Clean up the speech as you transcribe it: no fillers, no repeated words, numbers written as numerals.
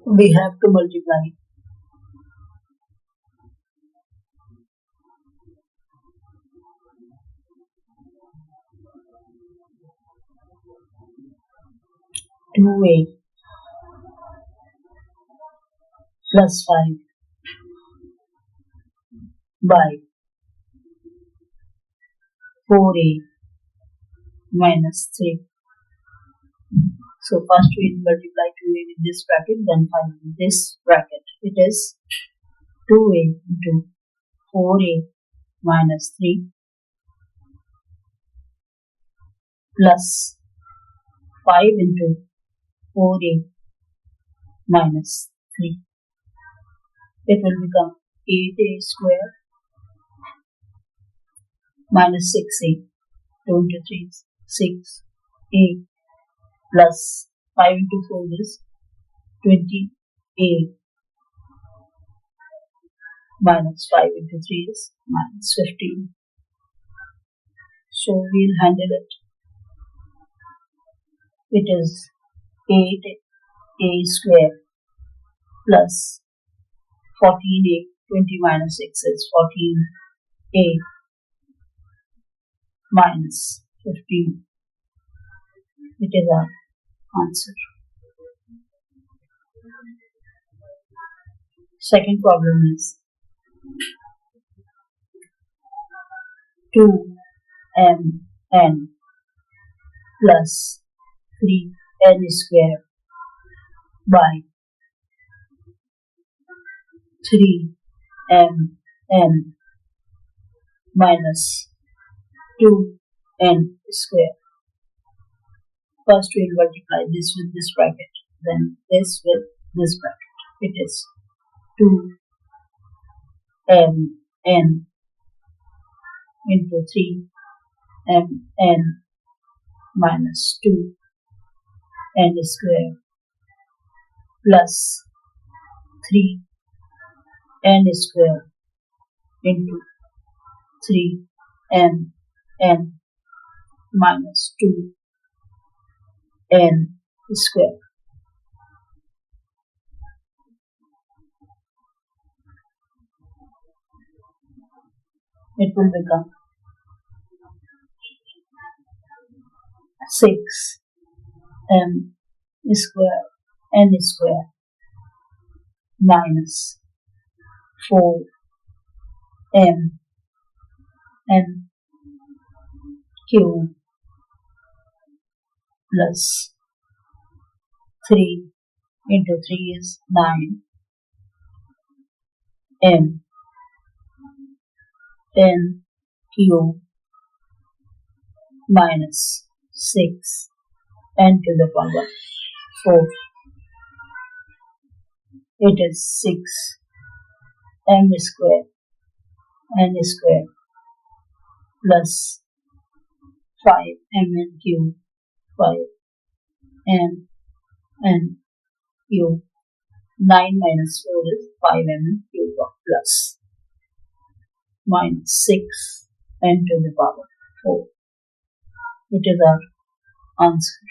We have to multiply 2a plus 5 by 4a minus 3. So first we multiply 2a with this bracket, then 5 with this bracket. It is 2a into 4a minus 3 plus 5 into 4a minus 3. It will become 8a square minus 6a. 2 into 3 is 6a plus 5 into 4 is 20a minus 5 into 3 is minus 15. So we'll handle it. It is 8a square plus 14a. 20 minus 6 is 14a minus 15. It is our answer. Second problem is 2mn plus 3n square by 3mn minus 2n square. First we'll multiply this with this bracket, then this with this bracket. It is 2mn into 3mn minus 2n square plus 3n square into 3mn minus 2n square. It will become 6m square n square minus 4m n cube plus 3 into 3 is 9 m 10 cube minus 6 n to the power 4. It is 6 m square n square plus 5 mn cube 5 n cube. 9 minus 4 is 5 mn cube of plus minus 6 n to the power 4. It is our answer.